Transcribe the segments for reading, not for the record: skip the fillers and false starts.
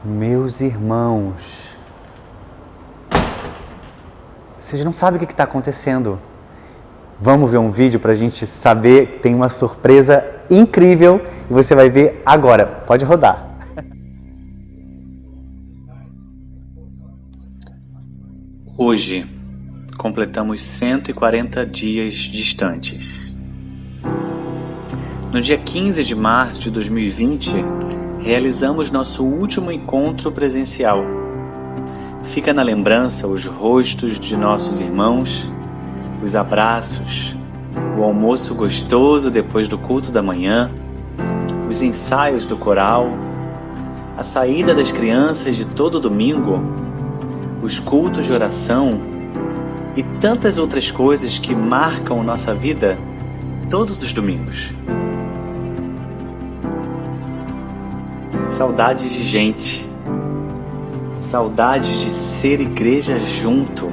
Meus irmãos, vocês não sabem o que está acontecendo. Vamos ver um vídeo para a gente saber. Tem uma surpresa incrível e você vai ver agora. Pode rodar. Hoje, completamos 140 dias distantes. No dia 15 de março de 2020, realizamos nosso último encontro presencial. Fica na lembrança os rostos de nossos irmãos, os abraços, o almoço gostoso depois do culto da manhã, os ensaios do coral, a saída das crianças de todo domingo, os cultos de oração e tantas outras coisas que marcam nossa vida todos os domingos. Saudades de gente, saudades de ser igreja junto,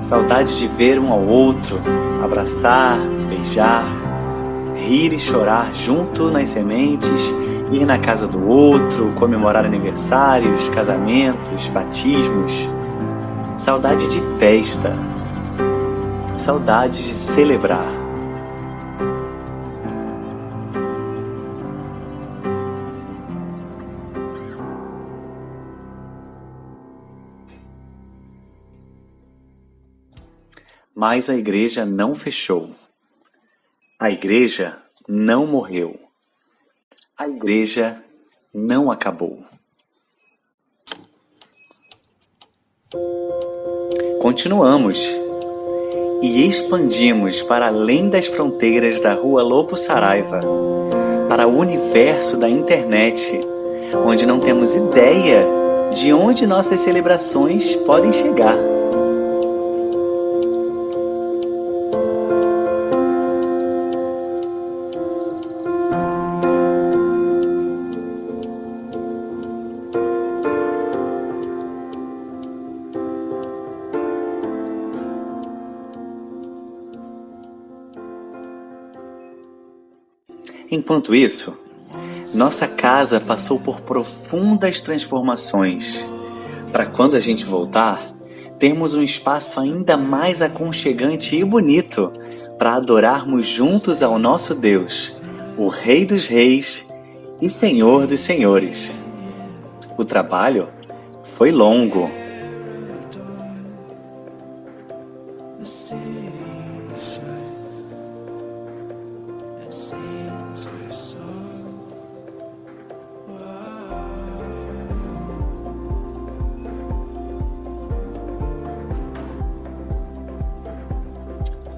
saudade de ver um ao outro, abraçar, beijar, rir e chorar junto nas sementes, ir na casa do outro, comemorar aniversários, casamentos, batismos. Saudade de festa, saudade de celebrar. Mas a igreja não fechou. A igreja não morreu. A igreja não acabou. Continuamos e expandimos para além das fronteiras da Rua Lopo Saraiva, para o universo da internet, onde não temos ideia de onde nossas celebrações podem chegar. Enquanto isso, nossa casa passou por profundas transformações. Para quando a gente voltar, termos um espaço ainda mais aconchegante e bonito para adorarmos juntos ao nosso Deus, o Rei dos Reis e Senhor dos Senhores. O trabalho foi longo.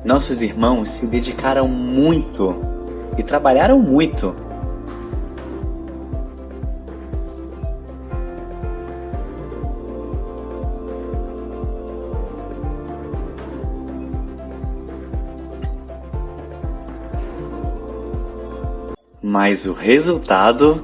Nossos irmãos se dedicaram muito e trabalharam muito. Mas o resultado...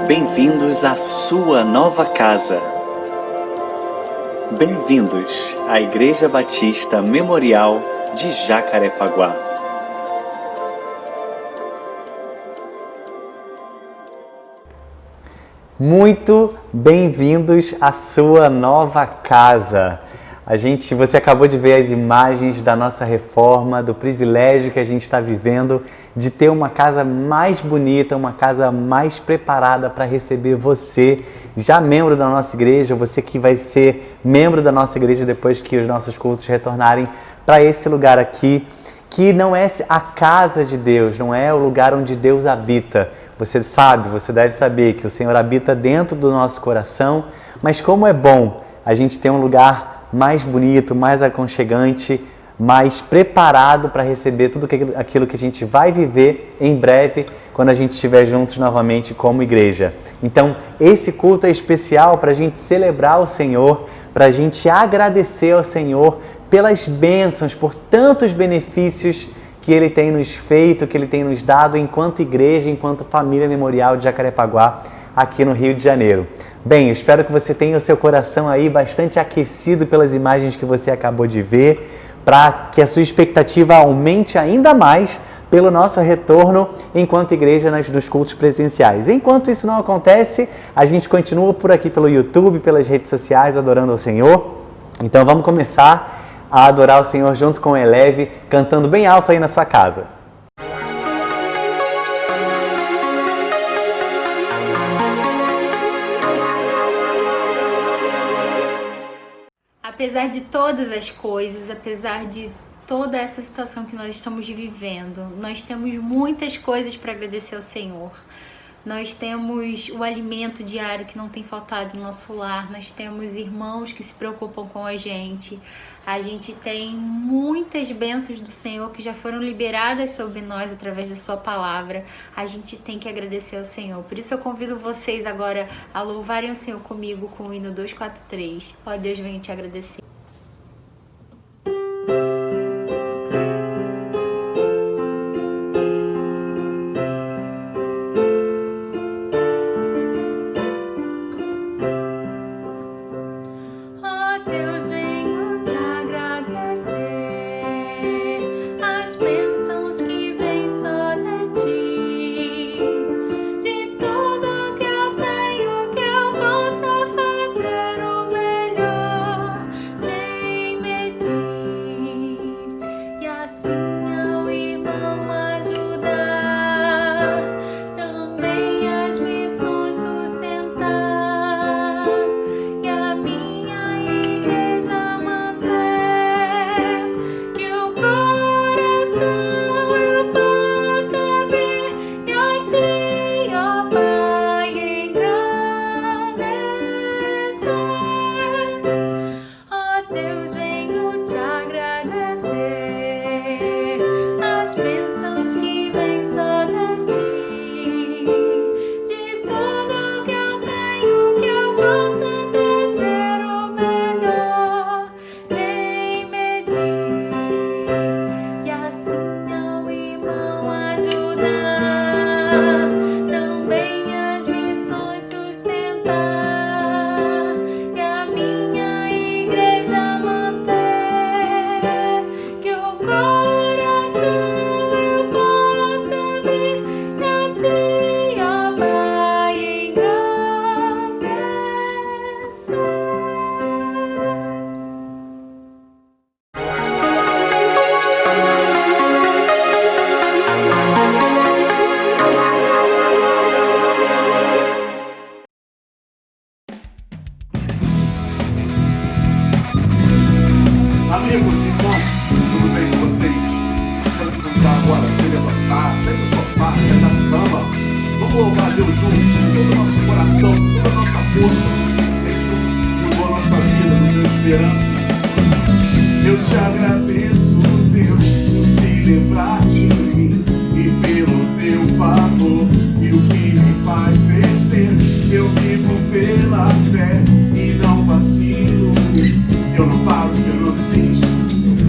Bem-vindos à sua nova casa. Bem-vindos à Igreja Batista Memorial de Jacarepaguá. Muito bem-vindos à sua nova casa. Você acabou de ver as imagens da nossa reforma, do privilégio que a gente está vivendo de ter uma casa mais bonita, uma casa mais preparada para receber você, já membro da nossa igreja, você que vai ser membro da nossa igreja depois que os nossos cultos retornarem para esse lugar aqui, que não é a casa de Deus, não é o lugar onde Deus habita. Você deve saber que o Senhor habita dentro do nosso coração, mas como é bom a gente ter um lugar mais bonito, mais aconchegante, mais preparado para receber tudo aquilo que a gente vai viver em breve quando a gente estiver juntos novamente como igreja. Então, esse culto é especial para a gente celebrar o Senhor, para a gente agradecer ao Senhor pelas bênçãos, por tantos benefícios que Ele tem nos feito, que Ele tem nos dado enquanto igreja, enquanto família memorial de Jacarepaguá, aqui no Rio de Janeiro. Bem, eu espero que você tenha o seu coração aí bastante aquecido pelas imagens que você acabou de ver, para que a sua expectativa aumente ainda mais pelo nosso retorno enquanto igreja nos cultos presenciais. Enquanto isso não acontece, a gente continua por aqui pelo YouTube, pelas redes sociais, adorando ao Senhor. Então vamos começar a adorar o Senhor junto com o Eleve, cantando bem alto aí na sua casa. Apesar de todas as coisas, apesar de toda essa situação que nós estamos vivendo, nós temos muitas coisas para agradecer ao Senhor. Nós temos o alimento diário que não tem faltado no nosso lar, nós temos irmãos que se preocupam com a gente tem muitas bênçãos do Senhor que já foram liberadas sobre nós através da sua palavra. A gente tem que agradecer ao Senhor. Por isso eu convido vocês agora a louvarem o Senhor comigo com o hino 243. Ó Deus, venho te agradecer.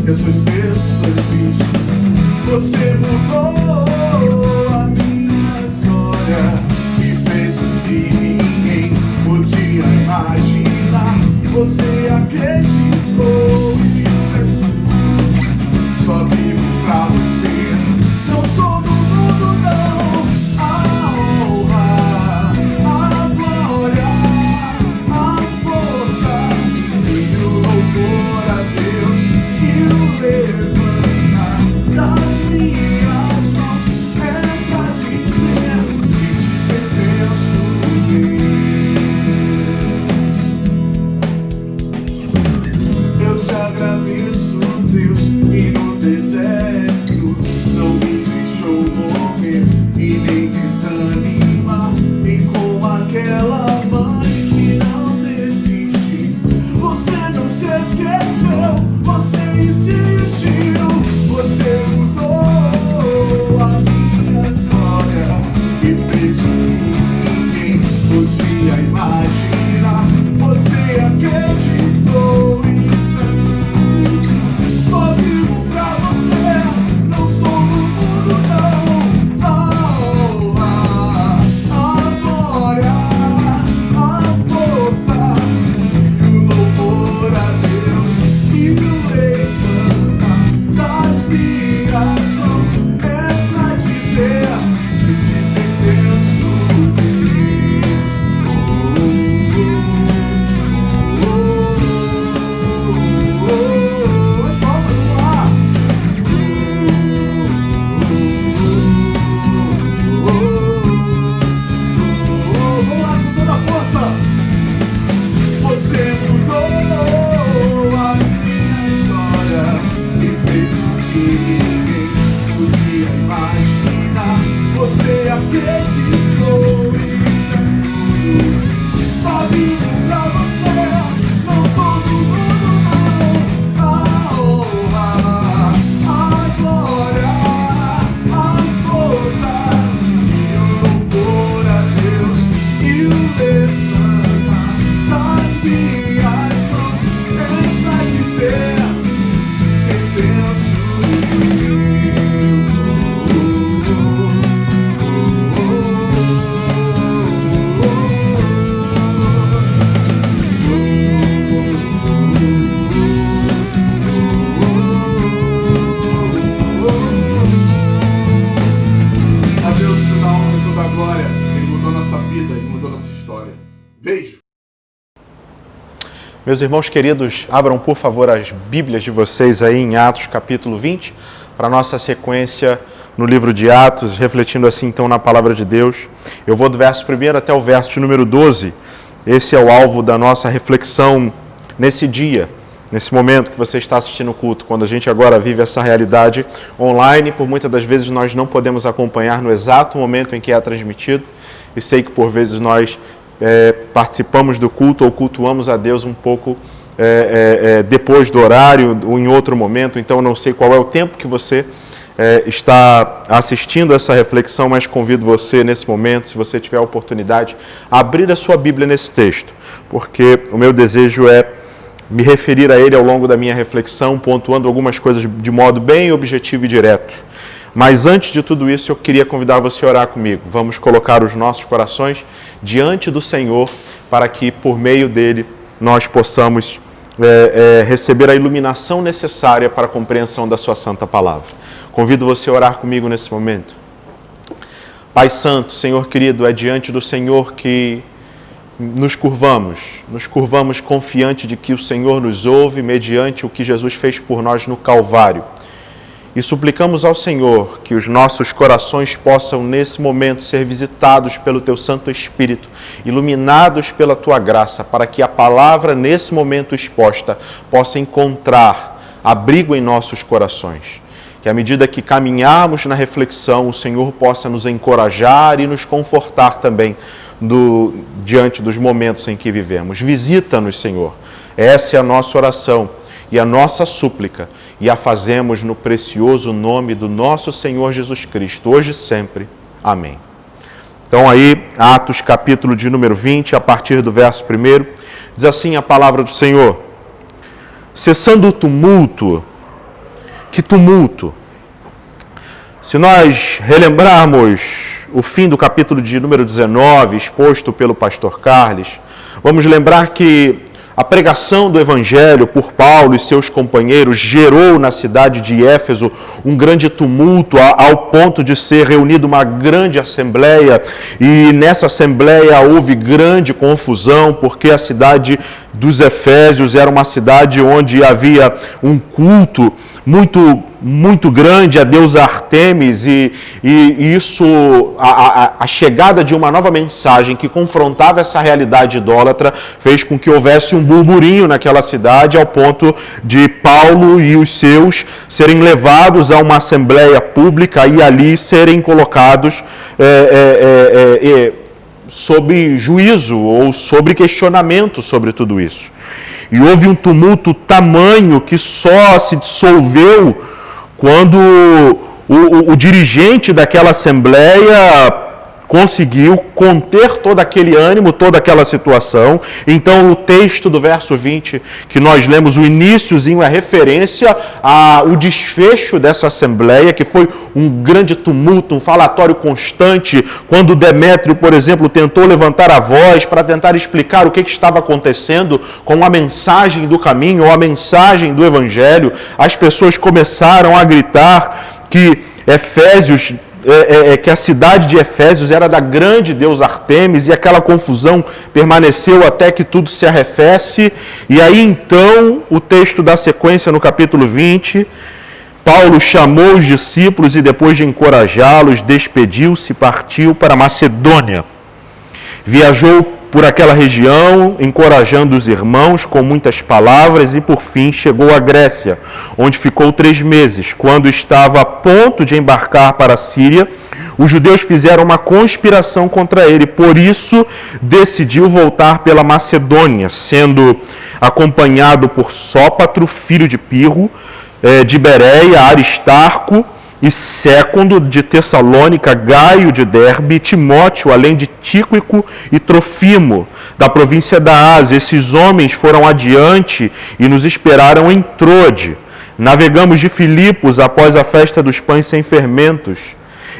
Levanta das minhas mãos. podia imaginar. Você acreditou, isso é tudo. Só vivo pra você, não sou do mundo, não. A honra, a glória, a força e o louvor a Deus e o levanta das minhas mãos. Tenta dizer de quem penso a Deus toda a honra e toda a glória. Ele mudou nossa vida, Ele mudou nossa história. Beijo! Meus irmãos queridos, abram por favor as Bíblias de vocês aí em Atos capítulo 20, para a nossa sequência no livro de Atos, refletindo assim então na palavra de Deus. Eu vou do verso 1 até o verso de número 12. Esse é o alvo da nossa reflexão nesse dia, nesse momento que você está assistindo o culto, quando a gente agora vive essa realidade online, por muitas das vezes nós não podemos acompanhar no exato momento em que é transmitido, e sei que por vezes nós participamos do culto ou cultuamos a Deus um pouco depois do horário ou em outro momento, então eu não sei qual é o tempo que você está assistindo essa reflexão, mas convido você nesse momento, se você tiver a oportunidade, a abrir a sua Bíblia nesse texto, porque o meu desejo é me referir a ele ao longo da minha reflexão, pontuando algumas coisas de modo bem objetivo e direto. Mas antes de tudo isso, eu queria convidar você a orar comigo. Vamos colocar os nossos corações diante do Senhor, para que por meio dele nós possamos receber a iluminação necessária para a compreensão da sua santa palavra. Convido você a orar comigo nesse momento. Pai Santo, Senhor querido, é diante do Senhor que nos curvamos confiante de que o Senhor nos ouve mediante o que Jesus fez por nós no Calvário. E suplicamos ao Senhor que os nossos corações possam, nesse momento, ser visitados pelo Teu Santo Espírito, iluminados pela Tua graça, para que a palavra, nesse momento exposta, possa encontrar abrigo em nossos corações. Que à medida que caminharmos na reflexão, o Senhor possa nos encorajar e nos confortar também diante dos momentos em que vivemos. Visita-nos, Senhor. Essa é a nossa oração e a nossa súplica, e a fazemos no precioso nome do nosso Senhor Jesus Cristo, hoje e sempre. Amém. Então aí, Atos capítulo de número 20, a partir do verso 1, diz assim a palavra do Senhor: cessando o tumulto. Que tumulto! Se nós relembrarmos o fim do capítulo de número 19, exposto pelo pastor Carles, vamos lembrar que a pregação do Evangelho por Paulo e seus companheiros gerou na cidade de Éfeso um grande tumulto, ao ponto de ser reunida uma grande assembleia, e nessa assembleia houve grande confusão, porque a cidade dos Efésios era uma cidade onde havia um culto muito grande a deusa Artemis, e isso, a chegada de uma nova mensagem que confrontava essa realidade idólatra, fez com que houvesse um burburinho naquela cidade, ao ponto de Paulo e os seus serem levados a uma assembleia pública e ali serem colocados sob juízo ou sobre questionamento sobre tudo isso. E houve um tumulto tamanho que só se dissolveu quando o dirigente daquela assembleia conseguiu conter todo aquele ânimo, toda aquela situação. Então, o texto do verso 20, que nós lemos, o iniciozinho é referência ao desfecho dessa assembleia, que foi um grande tumulto, um falatório constante, quando Demétrio, por exemplo, tentou levantar a voz para tentar explicar o que estava acontecendo com a mensagem do caminho, ou a mensagem do Evangelho. As pessoas começaram a gritar que que a cidade de Efésios era da grande deusa Artemis, e aquela confusão permaneceu até que tudo se arrefece. E aí então, o texto da sequência no capítulo 20, Paulo chamou os discípulos e depois de encorajá-los, despediu-se e partiu para Macedônia. Viajou por aquela região, encorajando os irmãos com muitas palavras, e por fim chegou à Grécia, onde ficou 3 meses. Quando estava a ponto de embarcar para a Síria, os judeus fizeram uma conspiração contra ele, por isso decidiu voltar pela Macedônia, sendo acompanhado por Sópatro, filho de Pirro, de Bereia, Aristarco e Sécundo de Tessalônica, Gaio de Derbe, Timóteo, além de Tíquico e Trofimo, da província da Ásia. Esses homens foram adiante e nos esperaram em Trode. Navegamos de Filipos após a festa dos pães sem fermentos.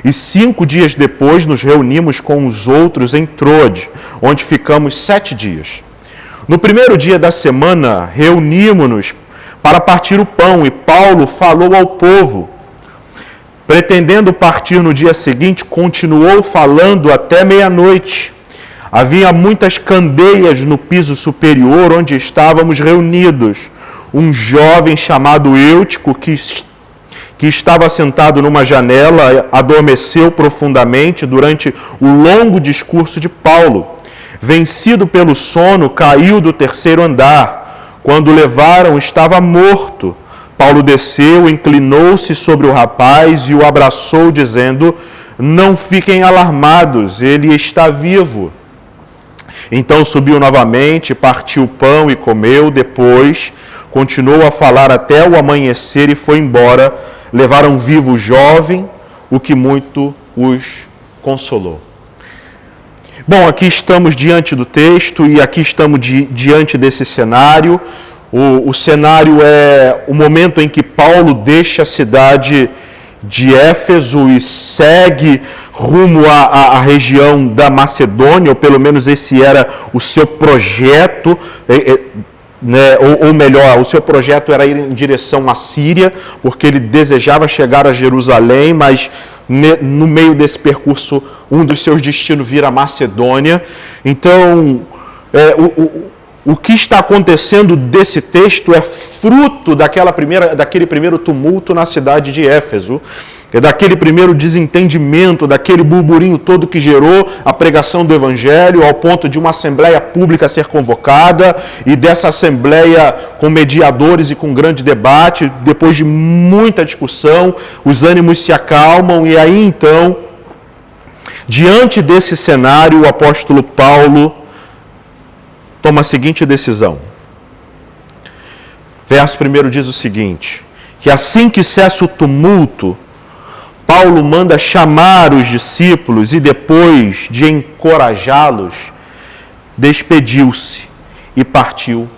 E 5 dias depois nos reunimos com os outros em Trode, onde ficamos 7 dias. No primeiro dia da semana, reunimos-nos para partir o pão, e Paulo falou ao povo. Pretendendo partir no dia seguinte, continuou falando até meia-noite. Havia muitas candeias no piso superior onde estávamos reunidos. Um jovem chamado Eutico, que estava sentado numa janela, adormeceu profundamente durante o longo discurso de Paulo. Vencido pelo sono, caiu do 3º andar. Quando o levaram, estava morto. Paulo desceu, inclinou-se sobre o rapaz e o abraçou, dizendo: não fiquem alarmados, ele está vivo. Então subiu novamente, partiu o pão e comeu. Depois continuou a falar até o amanhecer e foi embora. Levaram vivo o jovem, o que muito os consolou. Bom, aqui estamos diante do texto e aqui estamos diante desse cenário. O cenário é o momento em que Paulo deixa a cidade de Éfeso e segue rumo à região da Macedônia, ou pelo menos esse era o seu projeto, né? Ou melhor, o seu projeto era ir em direção à Síria, porque ele desejava chegar a Jerusalém, mas no meio desse percurso, um dos seus destinos vira a Macedônia. Então, o que está acontecendo desse texto é fruto daquele primeiro tumulto na cidade de Éfeso, daquele primeiro desentendimento, daquele burburinho todo que gerou a pregação do Evangelho, ao ponto de uma assembleia pública ser convocada, e dessa assembleia com mediadores e com grande debate. Depois de muita discussão, os ânimos se acalmam, e aí então, diante desse cenário, o apóstolo Paulo toma a seguinte decisão. Verso 1 diz o seguinte: que assim que cessa o tumulto, Paulo manda chamar os discípulos e, depois de encorajá-los, despediu-se e partiu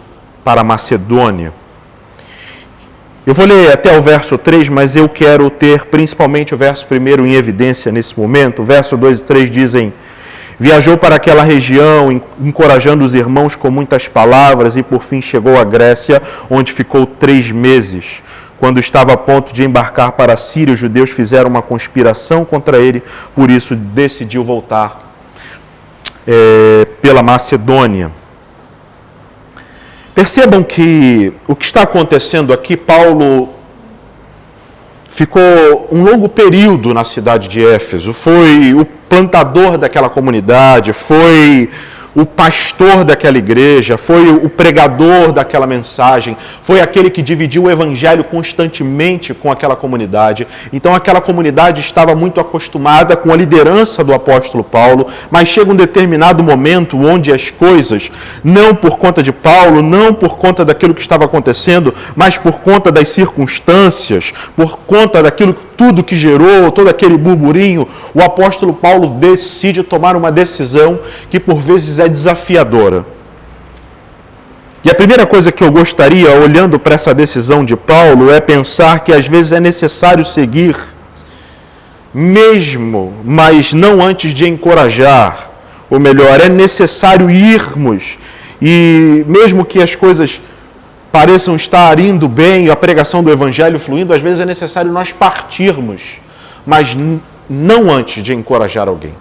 para a Macedônia. Eu vou ler até o verso 3, mas eu quero ter principalmente o verso 1 em evidência nesse momento. O verso 2 e 3 dizem: viajou para aquela região, encorajando os irmãos com muitas palavras, e por fim chegou à Grécia, onde ficou 3 meses. Quando estava a ponto de embarcar para a Síria, os judeus fizeram uma conspiração contra ele, por isso decidiu voltar pela Macedônia. Percebam que o que está acontecendo aqui, Paulo ficou um longo período na cidade de Éfeso, foi o plantador daquela comunidade, foi o pastor daquela igreja, foi o pregador daquela mensagem, foi aquele que dividiu o evangelho constantemente com aquela comunidade. Então aquela comunidade estava muito acostumada com a liderança do apóstolo Paulo, mas chega um determinado momento onde as coisas, não por conta de Paulo, não por conta daquilo que estava acontecendo, mas por conta das circunstâncias, por conta daquilo tudo que gerou, todo aquele burburinho, o apóstolo Paulo decide tomar uma decisão que por vezes é desafiadora. E a primeira coisa que eu gostaria, olhando para essa decisão de Paulo, é pensar que às vezes é necessário seguir, mesmo, mas não antes de encorajar, ou melhor, é necessário irmos, e mesmo que as coisas pareçam estar indo bem, a pregação do Evangelho fluindo, às vezes é necessário nós partirmos, mas não antes de encorajar alguém.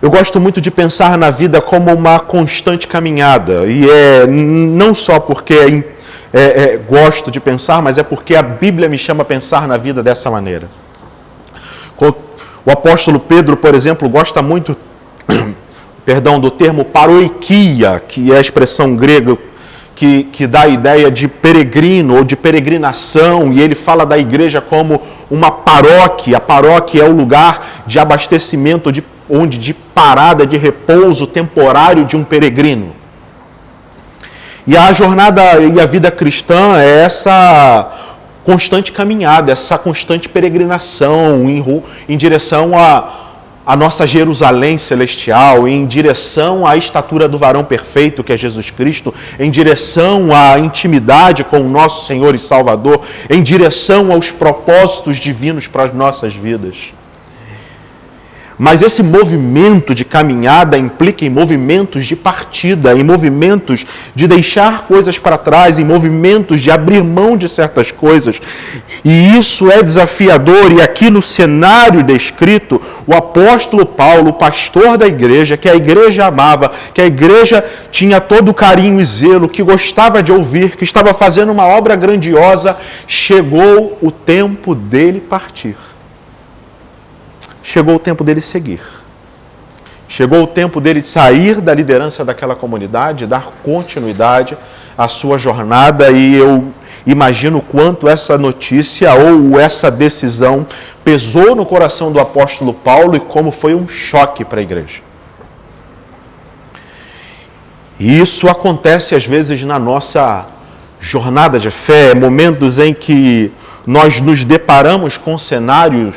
Eu gosto muito de pensar na vida como uma constante caminhada, e não só porque gosto de pensar, mas é porque a Bíblia me chama a pensar na vida dessa maneira. O apóstolo Pedro, por exemplo, gosta muito... do termo paroikia, que é a expressão grega que dá a ideia de peregrino ou de peregrinação, e ele fala da igreja como uma paróquia. A paróquia é o lugar de abastecimento, de parada, de repouso temporário de um peregrino. E a jornada e a vida cristã é essa constante caminhada, essa constante peregrinação em direção a nossa Jerusalém celestial, em direção à estatura do varão perfeito, que é Jesus Cristo, em direção à intimidade com o nosso Senhor e Salvador, em direção aos propósitos divinos para as nossas vidas. Mas esse movimento de caminhada implica em movimentos de partida, em movimentos de deixar coisas para trás, em movimentos de abrir mão de certas coisas. E isso é desafiador. E aqui no cenário descrito, o apóstolo Paulo, o pastor da igreja, que a igreja amava, que a igreja tinha todo o carinho e zelo, que gostava de ouvir, que estava fazendo uma obra grandiosa, chegou o tempo dele partir. Chegou o tempo dele seguir. Chegou o tempo dele sair da liderança daquela comunidade, dar continuidade à sua jornada, e eu imagino quanto essa notícia ou essa decisão pesou no coração do apóstolo Paulo e como foi um choque para a igreja. E isso acontece às vezes na nossa jornada de fé, momentos em que nós nos deparamos com cenários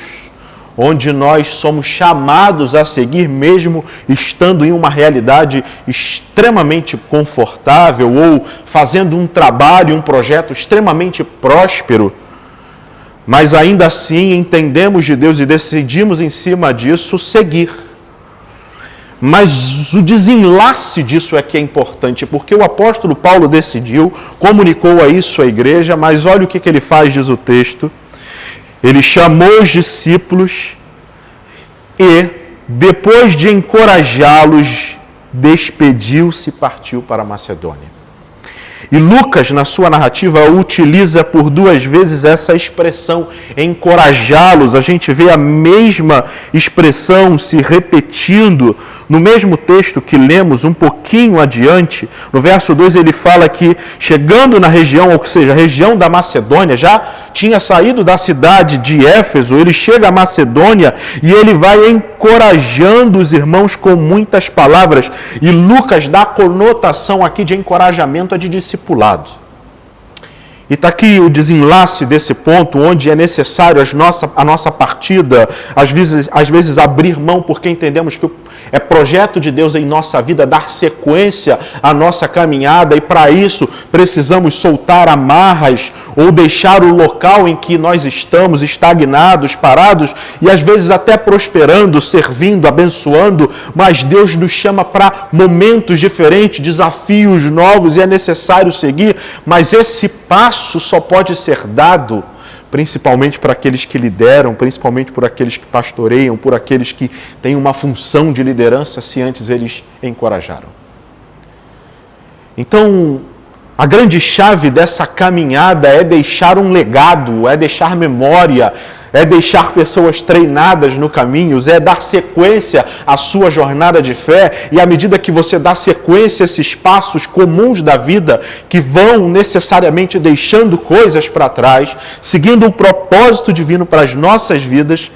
onde nós somos chamados a seguir, mesmo estando em uma realidade extremamente confortável ou fazendo um trabalho, um projeto extremamente próspero, mas ainda assim entendemos de Deus e decidimos em cima disso seguir. Mas o desenlace disso é que é importante, porque o apóstolo Paulo decidiu, comunicou a isso à igreja, mas olha o que ele faz, diz o texto. Ele chamou os discípulos e, depois de encorajá-los, despediu-se e partiu para a Macedônia. E Lucas, na sua narrativa, utiliza por 2 vezes essa expressão, encorajá-los. A gente vê a mesma expressão se repetindo no mesmo texto que lemos um pouquinho adiante. No verso 2 ele fala que, chegando na região, ou seja, a região da Macedônia, já tinha saído da cidade de Éfeso, ele chega à Macedônia e ele vai encorajando os irmãos com muitas palavras. E Lucas dá a conotação aqui de encorajamento a de discipulado. E está aqui o desenlace desse ponto, onde é necessário a nossa partida, às vezes abrir mão, porque entendemos que é projeto de Deus em nossa vida dar sequência à nossa caminhada, e para isso precisamos soltar amarras ou deixar o local em que nós estamos estagnados, parados, e às vezes até prosperando, servindo, abençoando, mas Deus nos chama para momentos diferentes, desafios novos, e é necessário seguir, mas esse passo só pode ser dado principalmente para aqueles que lideram, principalmente por aqueles que pastoreiam, por aqueles que têm uma função de liderança, se antes eles encorajaram. Então, a grande chave dessa caminhada é deixar um legado, é deixar memória, é deixar pessoas treinadas no caminho, é dar sequência à sua jornada de fé, e à medida que você dá sequência a esses passos comuns da vida, que vão necessariamente deixando coisas para trás, seguindo um propósito divino para as nossas vidas,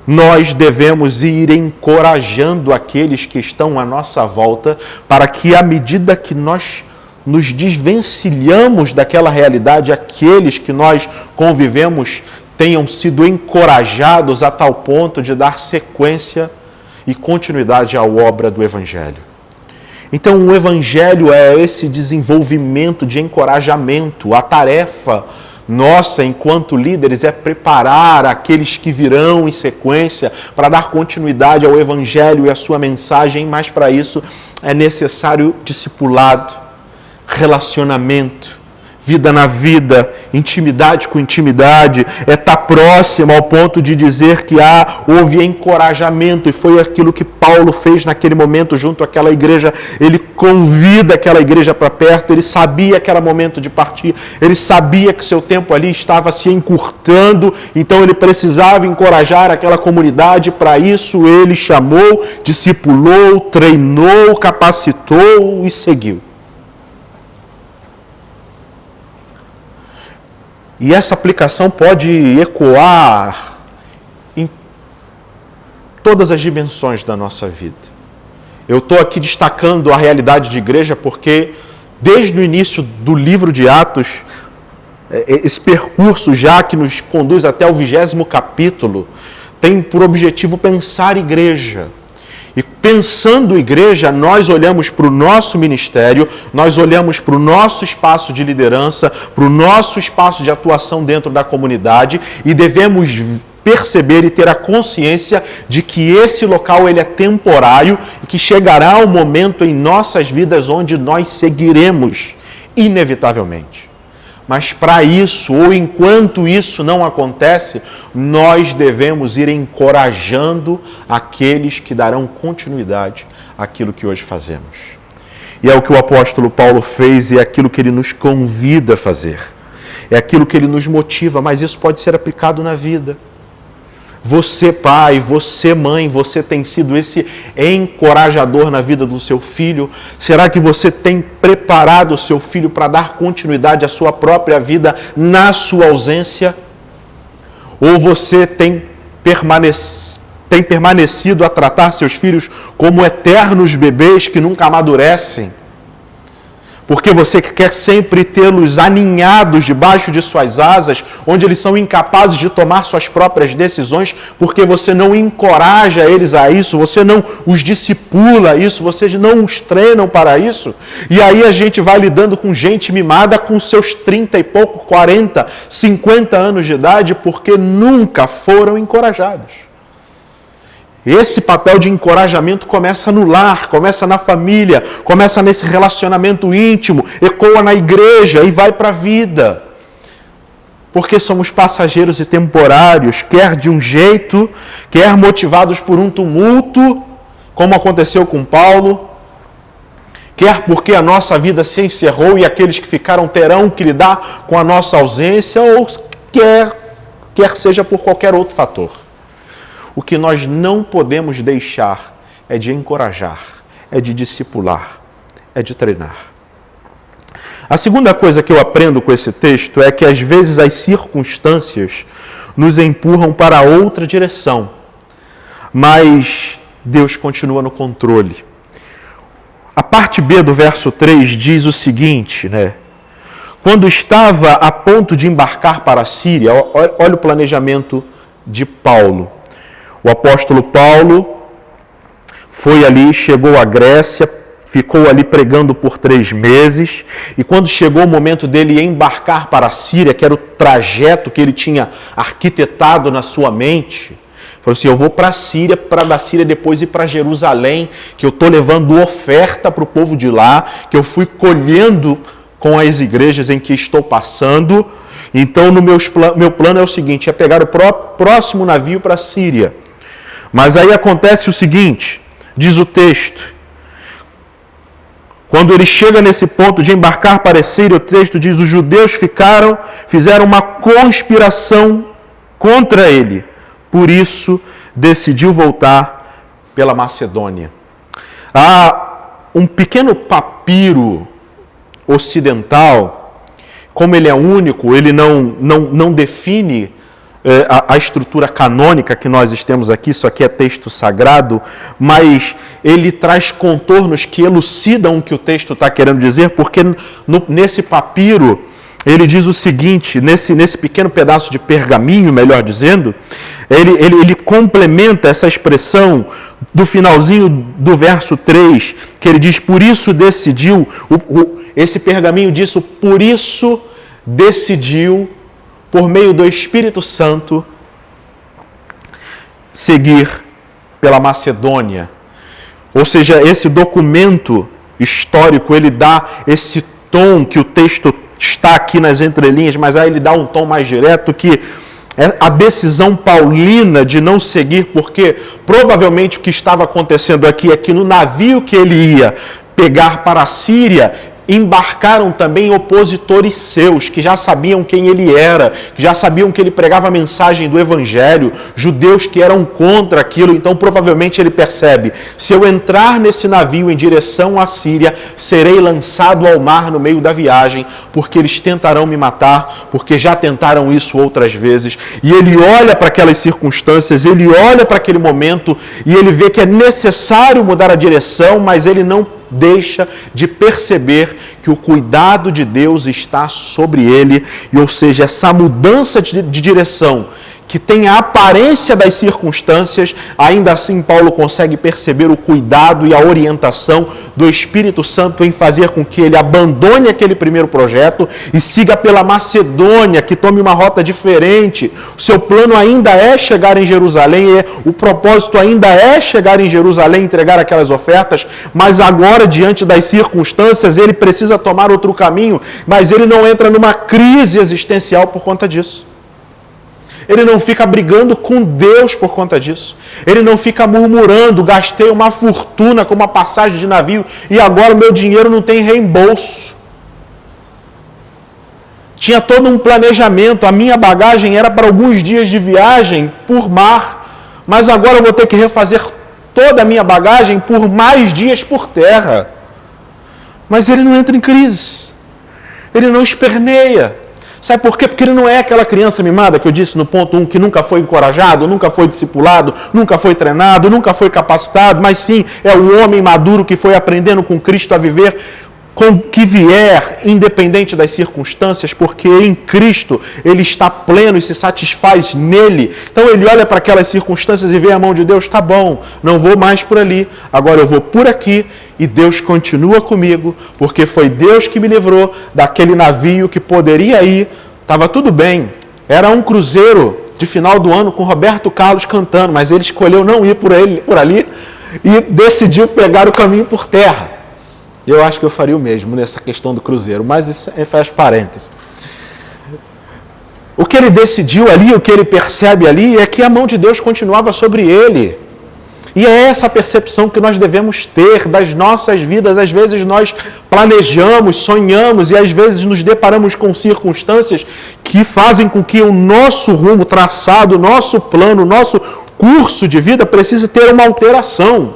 nós devemos ir encorajando aqueles que estão à nossa volta, para que à medida que nós nos desvencilhamos daquela realidade, aqueles que nós convivemos tenham sido encorajados a tal ponto de dar sequência e continuidade à obra do Evangelho. Então, o Evangelho é esse desenvolvimento de encorajamento. A tarefa nossa, enquanto líderes, é preparar aqueles que virão em sequência para dar continuidade ao Evangelho e à sua mensagem, mas para isso é necessário discipulado, relacionamento, vida na vida, intimidade com intimidade, é estar próximo ao ponto de dizer que houve encorajamento, e foi aquilo que Paulo fez naquele momento junto àquela igreja. Ele convida aquela igreja para perto, ele sabia que era momento de partir, ele sabia que seu tempo ali estava se encurtando, então ele precisava encorajar aquela comunidade. Para isso ele chamou, discipulou, treinou, capacitou e seguiu. E essa aplicação pode ecoar em todas as dimensões da nossa vida. Eu estou aqui destacando a realidade de igreja porque, desde o início do livro de Atos, esse percurso já que nos conduz até o 20º capítulo, tem por objetivo pensar igreja. E pensando igreja, nós olhamos para o nosso ministério, nós olhamos para o nosso espaço de liderança, para o nosso espaço de atuação dentro da comunidade, e devemos perceber e ter a consciência de que esse local ele é temporário e que chegará um momento em nossas vidas onde nós seguiremos, inevitavelmente. Mas para isso, ou enquanto isso não acontece, nós devemos ir encorajando aqueles que darão continuidade àquilo que hoje fazemos. E é o que o apóstolo Paulo fez e é aquilo que ele nos convida a fazer. É aquilo que ele nos motiva, mas isso pode ser aplicado na vida. Você, pai, você, mãe, você tem sido esse encorajador na vida do seu filho? Será que você tem preparado o seu filho para dar continuidade à sua própria vida na sua ausência? Ou você tem permanecido a tratar seus filhos como eternos bebês que nunca amadurecem? Porque você quer sempre tê-los aninhados debaixo de suas asas, onde eles são incapazes de tomar suas próprias decisões, porque você não encoraja eles a isso, você não os discipula a isso, vocês não os treinam para isso. E aí a gente vai lidando com gente mimada com seus 30 e pouco, 40, 50 anos de idade, porque nunca foram encorajados. Esse papel de encorajamento começa no lar, começa na família, começa nesse relacionamento íntimo, ecoa na igreja e vai para a vida. Porque somos passageiros e temporários, quer de um jeito, quer motivados por um tumulto, como aconteceu com Paulo, quer porque a nossa vida se encerrou e aqueles que ficaram terão que lidar com a nossa ausência, ou quer seja por qualquer outro fator. O que nós não podemos deixar é de encorajar, é de discipular, é de treinar. A segunda coisa que eu aprendo com esse texto é que às vezes as circunstâncias nos empurram para outra direção, mas Deus continua no controle. A parte B do verso 3 diz o seguinte, Quando estava a ponto de embarcar para a Síria, olha o planejamento de Paulo. O apóstolo Paulo foi ali, chegou à Grécia, ficou ali pregando por 3 meses, e quando chegou o momento dele embarcar para a Síria, que era o trajeto que ele tinha arquitetado na sua mente, falou assim, eu vou para a Síria, para da Síria depois ir para Jerusalém, que eu estou levando oferta para o povo de lá, que eu fui colhendo com as igrejas em que estou passando. Então, meu plano é o seguinte, é pegar o próximo navio para a Síria. Mas aí acontece o seguinte, diz o texto, quando ele chega nesse ponto de embarcar para a Síria, o texto diz, os judeus fizeram uma conspiração contra ele, por isso decidiu voltar pela Macedônia. Há um pequeno papiro ocidental, como ele é único, ele não define a estrutura canônica que nós temos aqui, isso aqui é texto sagrado, mas ele traz contornos que elucidam o que o texto está querendo dizer, porque nesse papiro ele diz o seguinte, nesse pequeno pedaço de pergaminho, melhor dizendo, ele complementa essa expressão do finalzinho do verso 3, que ele diz, por isso decidiu, esse pergaminho diz, por isso decidiu, por meio do Espírito Santo, seguir pela Macedônia. Ou seja, esse documento histórico, ele dá esse tom que o texto está aqui nas entrelinhas, mas aí ele dá um tom mais direto que a decisão paulina de não seguir, porque provavelmente o que estava acontecendo aqui é que no navio que ele ia pegar para a Síria, embarcaram também opositores seus, que já sabiam quem ele era, que já sabiam que ele pregava a mensagem do Evangelho, judeus que eram contra aquilo. Então provavelmente ele percebe, se eu entrar nesse navio em direção à Síria, serei lançado ao mar no meio da viagem, porque eles tentarão me matar, porque já tentaram isso outras vezes. E ele olha para aquelas circunstâncias, ele olha para aquele momento e ele vê que é necessário mudar a direção, mas ele não deixa de perceber que o cuidado de Deus está sobre ele, e, ou seja, essa mudança de direção que tem a aparência das circunstâncias, ainda assim Paulo consegue perceber o cuidado e a orientação do Espírito Santo em fazer com que ele abandone aquele primeiro projeto e siga pela Macedônia, que tome uma rota diferente. O seu plano ainda é chegar em Jerusalém, o propósito ainda é chegar em Jerusalém e entregar aquelas ofertas, mas agora, diante das circunstâncias, ele precisa tomar outro caminho, mas ele não entra numa crise existencial por conta disso. Ele não fica brigando com Deus por conta disso. Ele não fica murmurando, gastei uma fortuna com uma passagem de navio e agora o meu dinheiro não tem reembolso. Tinha todo um planejamento, a minha bagagem era para alguns dias de viagem por mar, mas agora eu vou ter que refazer toda a minha bagagem por mais dias por terra. Mas ele não entra em crise. Ele não esperneia. Sabe por quê? Porque ele não é aquela criança mimada que eu disse no ponto 1, que nunca foi encorajado, nunca foi discipulado, nunca foi treinado, nunca foi capacitado, mas sim é o homem maduro que foi aprendendo com Cristo a viver com o que vier, independente das circunstâncias, porque em Cristo ele está pleno e se satisfaz nele. Então ele olha para aquelas circunstâncias e vê a mão de Deus, tá bom, não vou mais por ali, agora eu vou por aqui e Deus continua comigo, porque foi Deus que me livrou daquele navio que poderia ir, estava tudo bem, era um cruzeiro de final do ano com Roberto Carlos cantando, mas ele escolheu não ir por ali e decidiu pegar o caminho por terra. Eu acho que eu faria o mesmo nessa questão do cruzeiro, mas isso faz parênteses. O que ele decidiu ali, o que ele percebe ali, é que a mão de Deus continuava sobre ele. E é essa percepção que nós devemos ter das nossas vidas. Às vezes nós planejamos, sonhamos e às vezes nos deparamos com circunstâncias que fazem com que o nosso rumo traçado, o nosso plano, o nosso curso de vida precise ter uma alteração.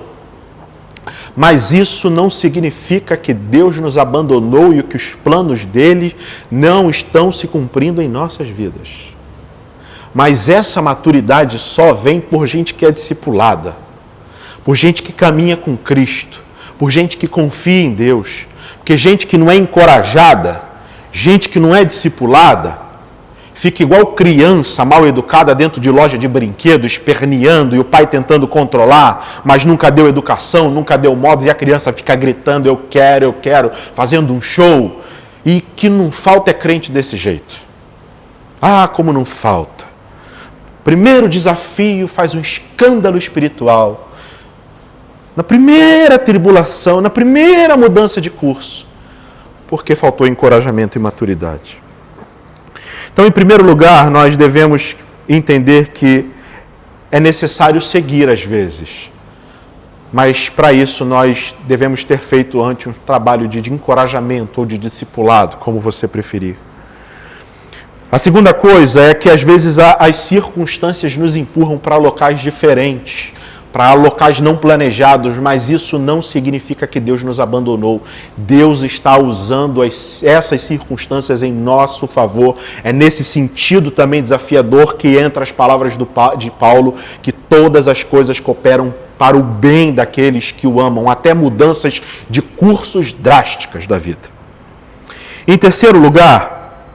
Mas isso não significa que Deus nos abandonou e que os planos dele não estão se cumprindo em nossas vidas. Mas essa maturidade só vem por gente que é discipulada, por gente que caminha com Cristo, por gente que confia em Deus. Porque gente que não é encorajada, gente que não é discipulada, fica igual criança mal educada dentro de loja de brinquedo, esperneando e o pai tentando controlar, mas nunca deu educação, nunca deu modos e a criança fica gritando, eu quero, fazendo um show. E que não falta é crente desse jeito. Ah, como não falta. Primeiro desafio faz um escândalo espiritual. Na primeira tribulação, na primeira mudança de curso, porque faltou encorajamento e maturidade. Então, em primeiro lugar, nós devemos entender que é necessário seguir às vezes. Mas, para isso, nós devemos ter feito antes um trabalho de encorajamento ou de discipulado, como você preferir. A segunda coisa é que, às vezes, as circunstâncias nos empurram para locais diferentes, para locais não planejados, mas isso não significa que Deus nos abandonou. Deus está usando essas circunstâncias em nosso favor. É nesse sentido também desafiador que entra as palavras de Paulo, que todas as coisas cooperam para o bem daqueles que o amam, até mudanças de cursos drásticas da vida. Em terceiro lugar,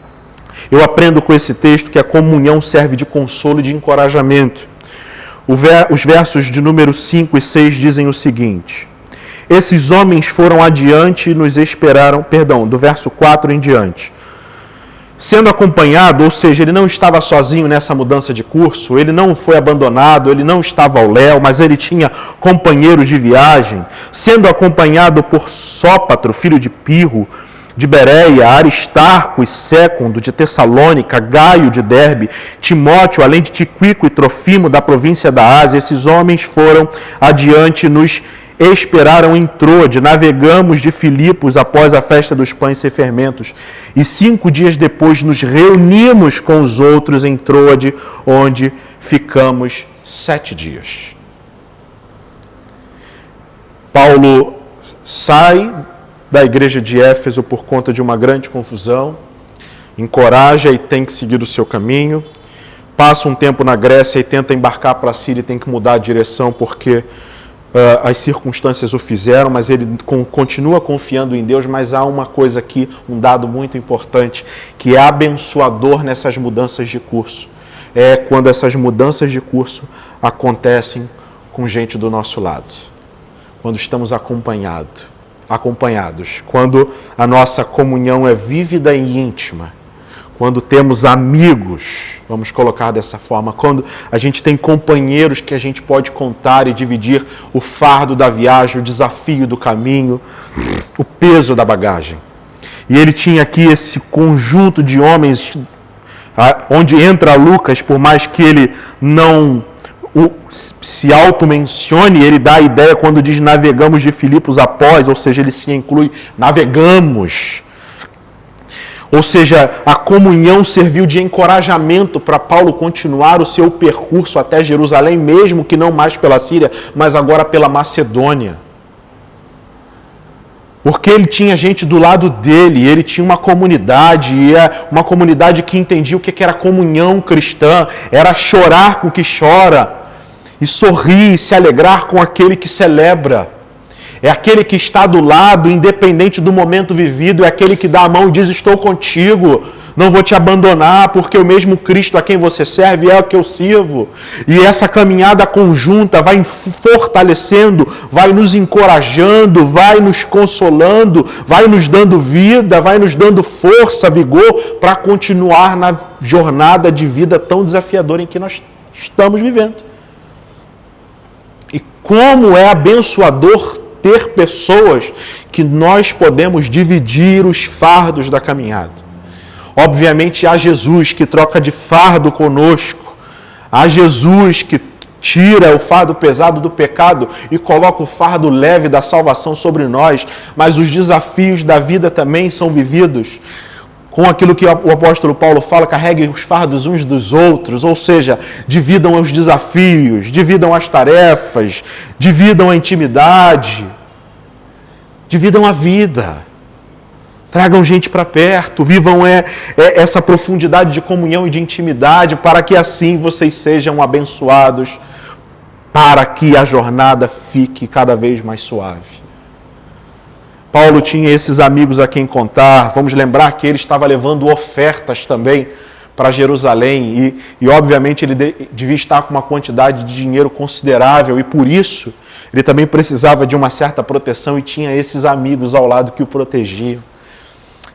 eu aprendo com esse texto que a comunhão serve de consolo e de encorajamento. Os versos de número 5 e 6 dizem o seguinte: esses homens foram adiante e nos esperaram, do verso 4 em diante. Sendo acompanhado, ou seja, ele não estava sozinho nessa mudança de curso, ele não foi abandonado, ele não estava ao léu, mas ele tinha companheiros de viagem. Sendo acompanhado por Sópatro, filho de Pirro, de Bereia, Aristarco e Sécundo de Tessalônica, Gaio de Derbe, Timóteo, além de Tiquico e Trofimo da província da Ásia. Esses homens foram adiante, nos esperaram em Troade. Navegamos de Filipos após a festa dos pães sem fermentos, e 5 dias depois nos reunimos com os outros em Troade, onde ficamos 7 dias. Paulo sai da igreja de Éfeso por conta de uma grande confusão, encoraja e tem que seguir o seu caminho, passa um tempo na Grécia e tenta embarcar para a Síria e tem que mudar a direção porque as circunstâncias o fizeram, mas ele continua confiando em Deus. Mas há uma coisa aqui, um dado muito importante, que é abençoador nessas mudanças de curso. É quando essas mudanças de curso acontecem com gente do nosso lado, quando estamos acompanhados, quando a nossa comunhão é vívida e íntima, quando temos amigos, vamos colocar dessa forma, quando a gente tem companheiros que a gente pode contar e dividir o fardo da viagem, o desafio do caminho, o peso da bagagem. E ele tinha aqui esse conjunto de homens, onde entra Lucas, por mais que ele não se auto-mencione, ele dá a ideia quando diz navegamos de Filipos após, ou seja, ele se inclui, navegamos. Ou seja, a comunhão serviu de encorajamento para Paulo continuar o seu percurso até Jerusalém, mesmo que não mais pela Síria, mas agora pela Macedônia. Porque ele tinha gente do lado dele, ele tinha uma comunidade, e uma comunidade que entendia o que era comunhão cristã, era chorar com o que chora, e sorrir e se alegrar com aquele que celebra. É aquele que está do lado, independente do momento vivido, é aquele que dá a mão e diz, estou contigo, não vou te abandonar, porque o mesmo Cristo a quem você serve é o que eu sirvo. E essa caminhada conjunta vai fortalecendo, vai nos encorajando, vai nos consolando, vai nos dando vida, vai nos dando força, vigor, para continuar na jornada de vida tão desafiadora em que nós estamos vivendo. E como é abençoador ter pessoas que nós podemos dividir os fardos da caminhada. Obviamente há Jesus que troca de fardo conosco, há Jesus que tira o fardo pesado do pecado e coloca o fardo leve da salvação sobre nós, mas os desafios da vida também são vividos com aquilo que o apóstolo Paulo fala, carreguem os fardos uns dos outros, ou seja, dividam os desafios, dividam as tarefas, dividam a intimidade, dividam a vida, tragam gente para perto, vivam essa profundidade de comunhão e de intimidade, para que assim vocês sejam abençoados, para que a jornada fique cada vez mais suave. Paulo tinha esses amigos a quem contar. Vamos lembrar que ele estava levando ofertas também para Jerusalém e obviamente ele devia estar com uma quantidade de dinheiro considerável e por isso ele também precisava de uma certa proteção e tinha esses amigos ao lado que o protegiam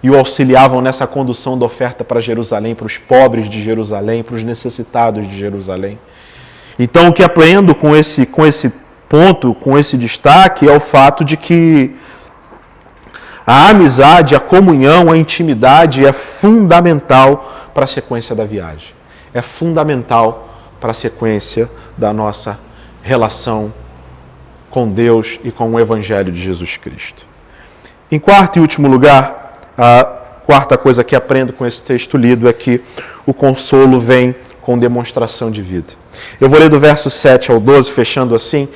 e o auxiliavam nessa condução da oferta para Jerusalém, para os pobres de Jerusalém, para os necessitados de Jerusalém. Então o que aprendo com esse ponto, com esse destaque, é o fato de que a amizade, a comunhão, a intimidade é fundamental para a sequência da viagem. É fundamental para a sequência da nossa relação com Deus e com o Evangelho de Jesus Cristo. Em quarto e último lugar, a quarta coisa que aprendo com esse texto lido é que o consolo vem com demonstração de vida. Eu vou ler do verso 7 ao 12, fechando assim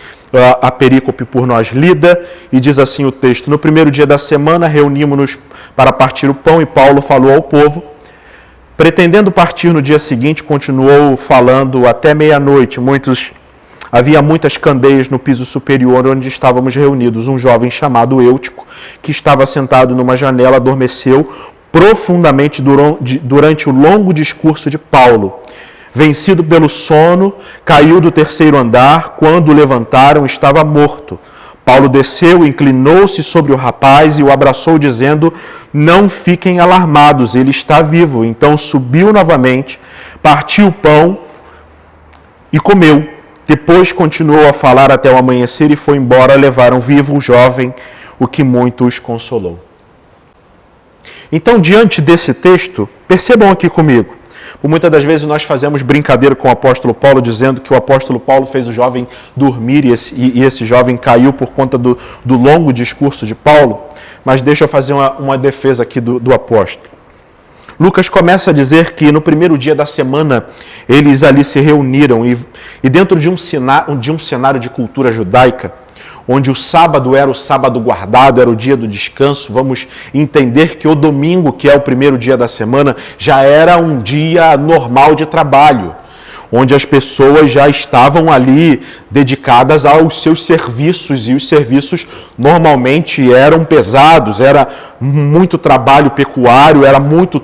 a perícope por nós lida, e diz assim o texto: no primeiro dia da semana reunimos-nos para partir o pão, e Paulo falou ao povo. Pretendendo partir no dia seguinte, continuou falando até meia-noite. Havia muitas candeias no piso superior onde estávamos reunidos. Um jovem chamado Eutico, que estava sentado numa janela, adormeceu profundamente durante o longo discurso de Paulo. Vencido pelo sono, caiu do terceiro andar. Quando o levantaram, estava morto. Paulo desceu, inclinou-se sobre o rapaz e o abraçou, dizendo: não fiquem alarmados, ele está vivo. Então subiu novamente, partiu o pão e comeu. Depois continuou a falar até o amanhecer e foi embora. Levaram vivo o jovem, o que muito os consolou. Então, diante desse texto, percebam aqui comigo, muitas das vezes nós fazemos brincadeira com o apóstolo Paulo, dizendo que o apóstolo Paulo fez o jovem dormir e esse jovem caiu por conta do longo discurso de Paulo, mas deixa eu fazer uma defesa aqui do apóstolo. Lucas começa a dizer que no primeiro dia da semana eles ali se reuniram e dentro de um cenário de cultura judaica, onde o sábado era o sábado guardado, era o dia do descanso, vamos entender que o domingo, que é o primeiro dia da semana, já era um dia normal de trabalho, onde as pessoas já estavam ali dedicadas aos seus serviços, e os serviços normalmente eram pesados, era muito trabalho pecuário, era muito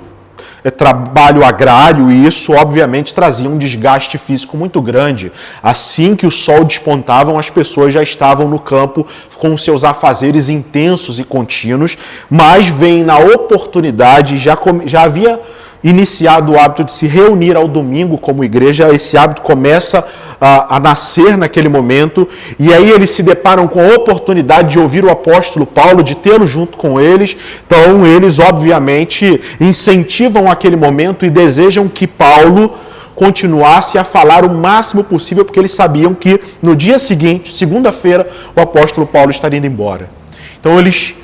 trabalho agrário, e isso obviamente trazia um desgaste físico muito grande. Assim que o sol despontava, as pessoas já estavam no campo com seus afazeres intensos e contínuos, mas vem na oportunidade, já havia iniciado o hábito de se reunir ao domingo como igreja, esse hábito começa a nascer naquele momento, e aí eles se deparam com a oportunidade de ouvir o apóstolo Paulo, de tê-lo junto com eles. Então eles obviamente incentivam aquele momento e desejam que Paulo continuasse a falar o máximo possível, porque eles sabiam que no dia seguinte, segunda-feira, o apóstolo Paulo estaria indo embora. Então eles,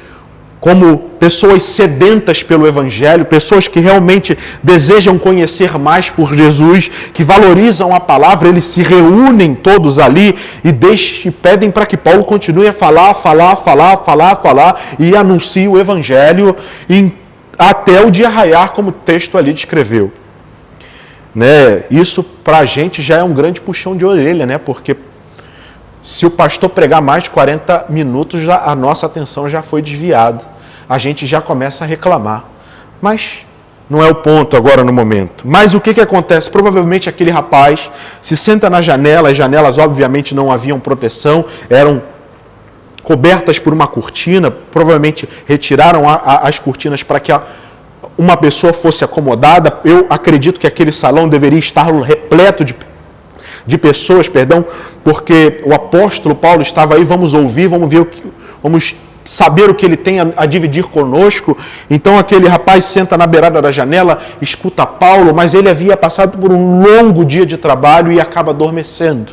como pessoas sedentas pelo Evangelho, pessoas que realmente desejam conhecer mais por Jesus, que valorizam a palavra, eles se reúnem todos ali e pedem para que Paulo continue a falar, e anuncie o Evangelho até o dia raiar, como o texto ali descreveu. Isso para a gente já é um grande puxão de orelha, porque se o pastor pregar mais de 40 minutos, a nossa atenção já foi desviada. A gente já começa a reclamar. Mas não é o ponto agora no momento. Mas o que acontece? Provavelmente aquele rapaz se senta na janela, as janelas obviamente não haviam proteção, eram cobertas por uma cortina, provavelmente retiraram as cortinas para que uma pessoa fosse acomodada. Eu acredito que aquele salão deveria estar repleto de pessoas, porque o apóstolo Paulo estava aí. Vamos ouvir, vamos saber o que ele tem a dividir conosco. Então aquele rapaz senta na beirada da janela, escuta Paulo, mas ele havia passado por um longo dia de trabalho e acaba adormecendo.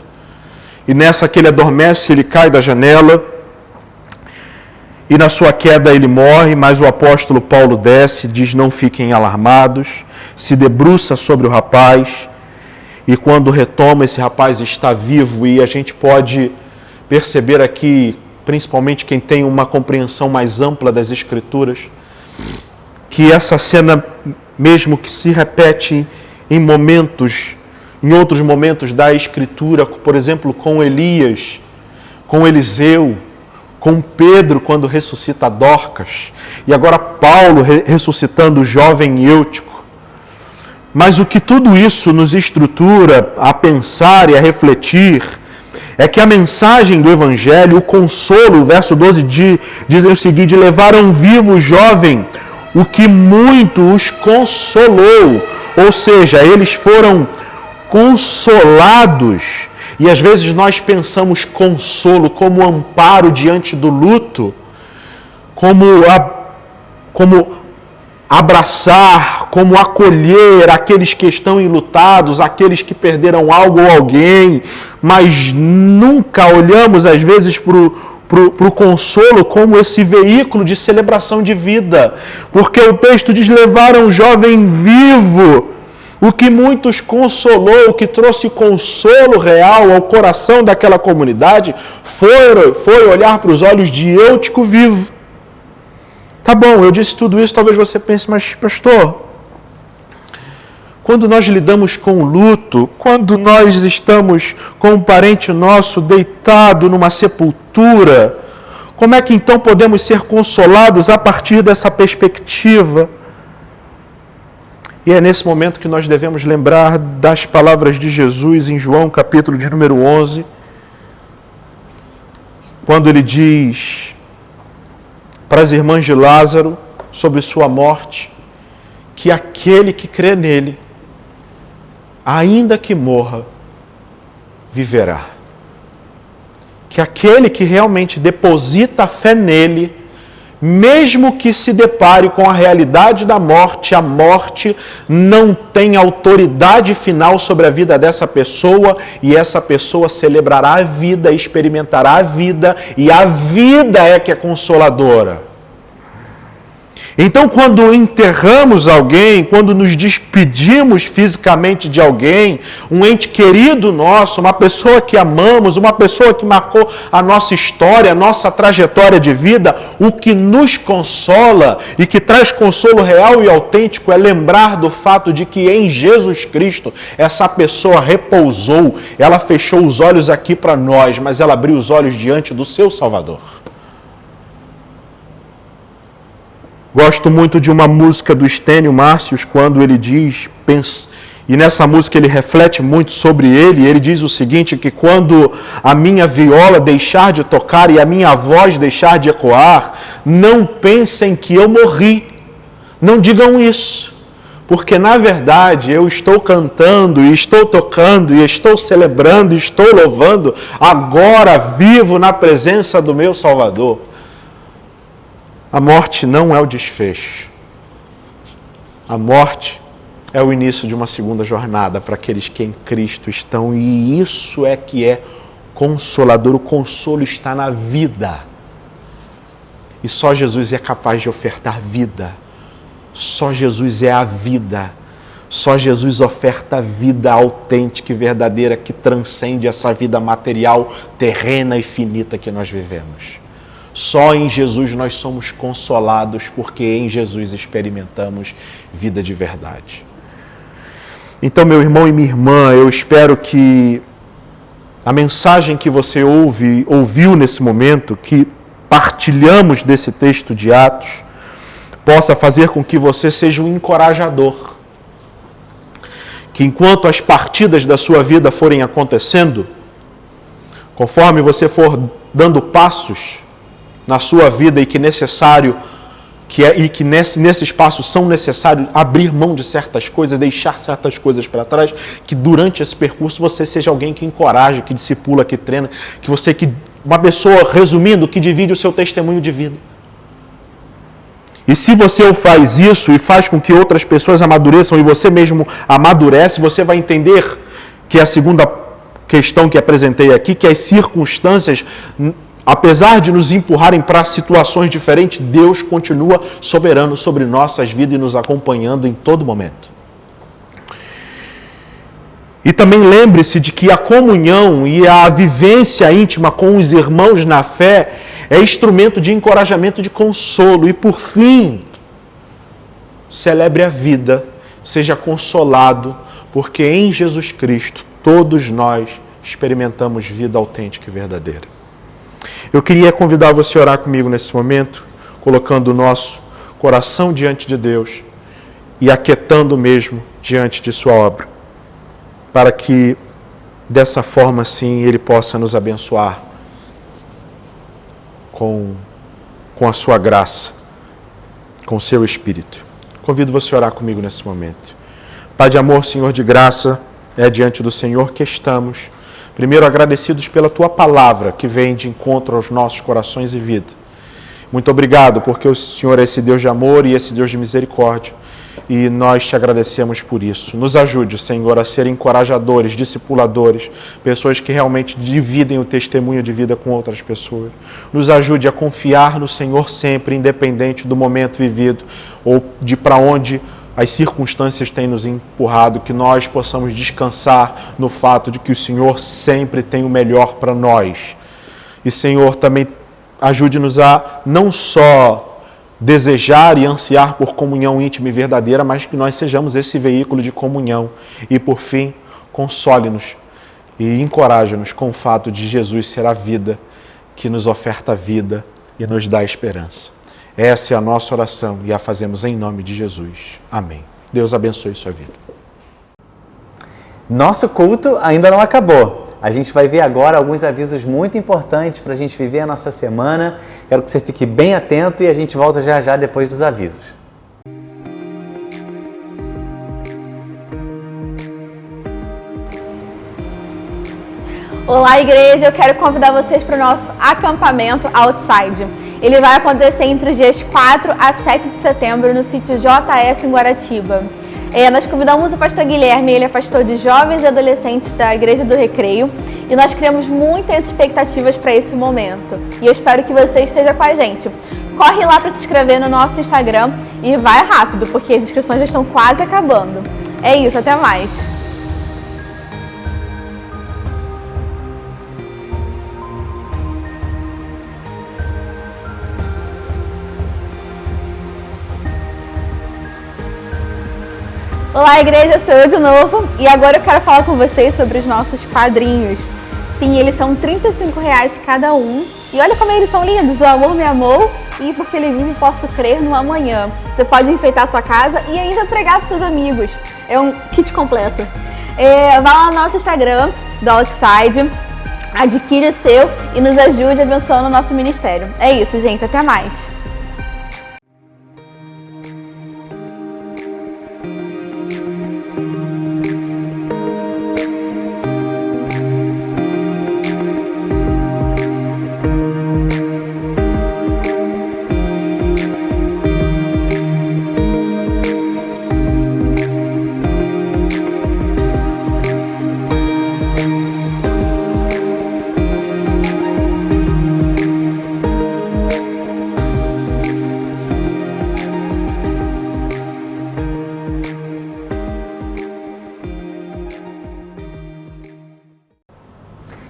E nessa que ele adormece, ele cai da janela, e na sua queda ele morre, mas o apóstolo Paulo desce, diz: não fiquem alarmados, se debruça sobre o rapaz, e quando retoma, esse rapaz está vivo. E a gente pode perceber aqui, principalmente quem tem uma compreensão mais ampla das Escrituras, que essa cena, mesmo que se repete em outros momentos da Escritura, por exemplo, com Elias, com Eliseu, com Pedro quando ressuscita Dorcas, e agora Paulo ressuscitando o jovem Eutico. Mas o que tudo isso nos estrutura a pensar e a refletir é que a mensagem do Evangelho, o consolo, o verso 12 diz o seguinte: levaram vivo o jovem, o que muito os consolou. Ou seja, eles foram consolados. E às vezes nós pensamos consolo como amparo diante do luto, como abraçar, como acolher aqueles que estão enlutados, aqueles que perderam algo ou alguém, mas nunca olhamos às vezes para o consolo como esse veículo de celebração de vida, porque o texto diz: levaram um jovem vivo, o que muitos consolou, o que trouxe consolo real ao coração daquela comunidade, foi olhar para os olhos de Eutico vivo. Tá bom, eu disse tudo isso, talvez você pense: mas pastor, quando nós lidamos com o luto, quando nós estamos com um parente nosso deitado numa sepultura, como é que então podemos ser consolados a partir dessa perspectiva? E é nesse momento que nós devemos lembrar das palavras de Jesus em João, capítulo de número 11, quando ele diz para as irmãs de Lázaro, sobre sua morte, que aquele que crê nele, ainda que morra, viverá. Que aquele que realmente deposita a fé nele, mesmo que se depare com a realidade da morte, a morte não tem autoridade final sobre a vida dessa pessoa, e essa pessoa celebrará a vida, experimentará a vida, e a vida é que é consoladora. Então, quando enterramos alguém, quando nos despedimos fisicamente de alguém, um ente querido nosso, uma pessoa que amamos, uma pessoa que marcou a nossa história, a nossa trajetória de vida, o que nos consola e que traz consolo real e autêntico é lembrar do fato de que em Jesus Cristo essa pessoa repousou, ela fechou os olhos aqui para nós, mas ela abriu os olhos diante do seu Salvador. Gosto muito de uma música do Estênio Márcios, quando ele diz, e nessa música ele reflete muito sobre ele diz o seguinte, que quando a minha viola deixar de tocar e a minha voz deixar de ecoar, não pensem que eu morri, não digam isso, porque na verdade eu estou cantando, e estou tocando, e estou celebrando, e estou louvando, agora vivo na presença do meu Salvador. A morte não é o desfecho. A morte é o início de uma segunda jornada para aqueles que em Cristo estão. E isso é que é consolador. O consolo está na vida. E só Jesus é capaz de ofertar vida. Só Jesus é a vida. Só Jesus oferta a vida autêntica e verdadeira que transcende essa vida material, terrena e finita que nós vivemos. Só em Jesus nós somos consolados, porque em Jesus experimentamos vida de verdade. Então, meu irmão e minha irmã, eu espero que a mensagem que você ouviu nesse momento, que partilhamos desse texto de Atos, possa fazer com que você seja um encorajador. Que enquanto as partidas da sua vida forem acontecendo, conforme você for dando passos na sua vida e que nesses passos são necessários abrir mão de certas coisas, deixar certas coisas para trás, que durante esse percurso você seja alguém que encoraja, que discipula, que treina, uma pessoa, resumindo, que divide o seu testemunho de vida. E se você faz isso e faz com que outras pessoas amadureçam e você mesmo amadurece, você vai entender que a segunda questão que apresentei aqui, que as circunstâncias, apesar de nos empurrarem para situações diferentes, Deus continua soberano sobre nossas vidas e nos acompanhando em todo momento. E também lembre-se de que a comunhão e a vivência íntima com os irmãos na fé é instrumento de encorajamento, de consolo. E por fim, celebre a vida, seja consolado, porque em Jesus Cristo todos nós experimentamos vida autêntica e verdadeira. Eu queria convidar você a orar comigo nesse momento, colocando o nosso coração diante de Deus e aquietando mesmo diante de sua obra, para que dessa forma, sim, Ele possa nos abençoar com a sua graça, com o seu Espírito. Convido você a orar comigo nesse momento. Pai de amor, Senhor de graça, é diante do Senhor que estamos, primeiro agradecidos pela Tua palavra que vem de encontro aos nossos corações e vida. Muito obrigado, porque o Senhor é esse Deus de amor e esse Deus de misericórdia. E nós te agradecemos por isso. Nos ajude, Senhor, a ser encorajadores, discipuladores, pessoas que realmente dividem o testemunho de vida com outras pessoas. Nos ajude a confiar no Senhor sempre, independente do momento vivido ou de para onde as circunstâncias têm nos empurrado, que nós possamos descansar no fato de que o Senhor sempre tem o melhor para nós. E, Senhor, também ajude-nos a não só desejar e ansiar por comunhão íntima e verdadeira, mas que nós sejamos esse veículo de comunhão. E, por fim, console-nos e encoraje-nos com o fato de Jesus ser a vida que nos oferta a vida e nos dá esperança. Essa é a nossa oração e a fazemos em nome de Jesus. Amém. Deus abençoe sua vida. Nosso culto ainda não acabou. A gente vai ver agora alguns avisos muito importantes para a gente viver a nossa semana. Quero que você fique bem atento e a gente volta já já depois dos avisos. Olá, igreja! Eu quero convidar vocês para o nosso acampamento Outside. Ele vai acontecer entre os dias 4 a 7 de setembro no sítio JS em Guaratiba. Nós convidamos o pastor Guilherme, ele é pastor de jovens e adolescentes da Igreja do Recreio, e nós criamos muitas expectativas para esse momento. E eu espero que você esteja com a gente. Corre lá para se inscrever no nosso Instagram e vai rápido, porque as inscrições já estão quase acabando. É isso, até mais! Olá, igreja, sou eu de novo e agora eu quero falar com vocês sobre os nossos quadrinhos. Sim, eles são R$35 cada um e olha como eles são lindos. O amor me amou e porque ele vive posso crer no amanhã. Você pode enfeitar sua casa e ainda pregar para seus amigos. É um kit completo. Vá lá no nosso Instagram, do Outside, adquire o seu e nos ajude abençoando o nosso ministério. É isso, gente, até mais!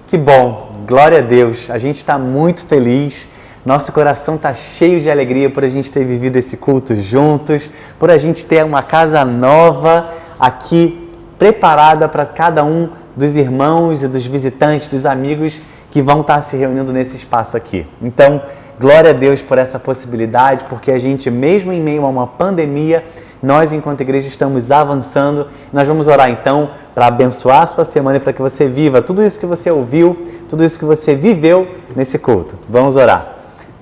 Que bom, glória a Deus, a gente está muito feliz, nosso coração está cheio de alegria por a gente ter vivido esse culto juntos, por a gente ter uma casa nova aqui preparada para cada um dos irmãos e dos visitantes, dos amigos que vão estar se reunindo nesse espaço aqui. Então, glória a Deus por essa possibilidade, porque a gente, mesmo em meio a uma pandemia, nós, enquanto igreja, estamos avançando. Nós vamos orar, então, para abençoar a sua semana e para que você viva tudo isso que você ouviu, tudo isso que você viveu nesse culto. Vamos orar.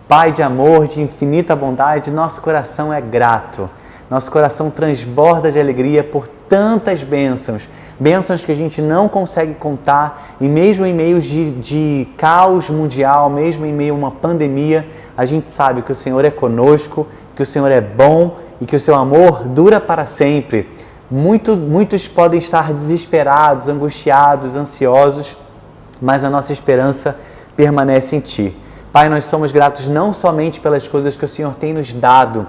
Pai de amor, de infinita bondade, nosso coração é grato. Nosso coração transborda de alegria por tantas bênçãos. Bênçãos que a gente não consegue contar. E mesmo em meio de caos mundial, mesmo em meio a uma pandemia, a gente sabe que o Senhor é conosco, que o Senhor é bom e que o seu amor dura para sempre. Muitos podem estar desesperados, angustiados, ansiosos, mas a nossa esperança permanece em Ti. Pai, nós somos gratos não somente pelas coisas que o Senhor tem nos dado,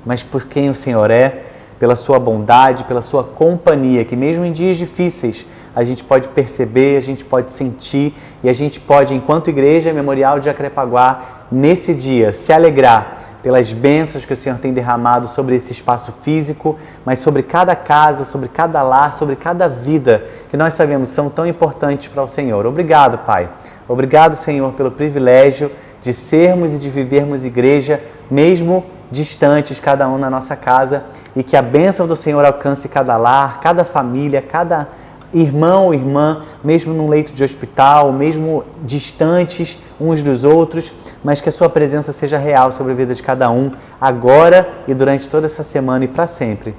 mas por quem o Senhor é, pela sua bondade, pela sua companhia, que mesmo em dias difíceis a gente pode perceber, a gente pode sentir e a gente pode, enquanto Igreja Memorial de Jacarepaguá, nesse dia se alegrar pelas bênçãos que o Senhor tem derramado sobre esse espaço físico, mas sobre cada casa, sobre cada lar, sobre cada vida, que nós sabemos são tão importantes para o Senhor. Obrigado, Pai. Obrigado, Senhor, pelo privilégio de sermos e de vivermos igreja, mesmo distantes, cada um na nossa casa, e que a bênção do Senhor alcance cada lar, cada família, cada irmão ou irmã, mesmo num leito de hospital, mesmo distantes uns dos outros, mas que a sua presença seja real sobre a vida de cada um, agora e durante toda essa semana e para sempre.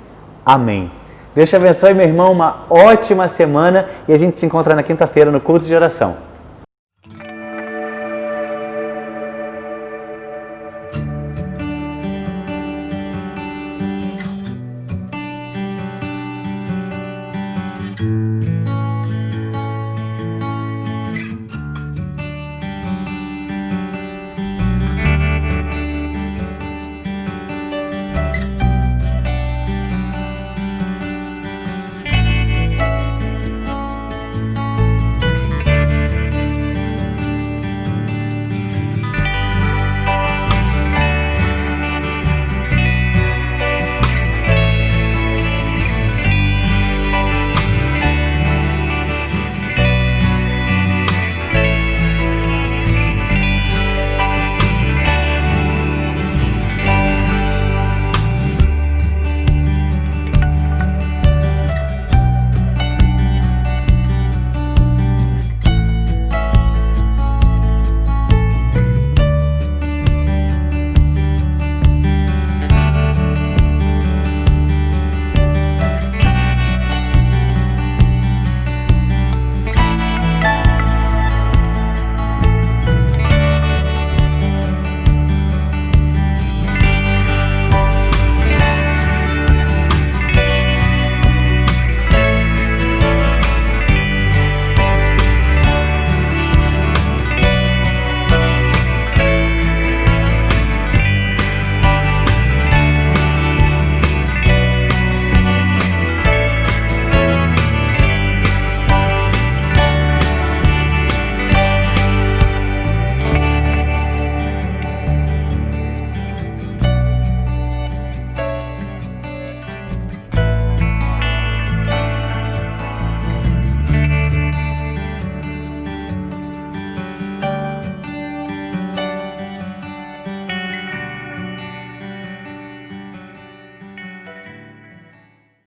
Amém. Deus te abençoe, meu irmão, uma ótima semana e a gente se encontra na quinta-feira no culto de oração.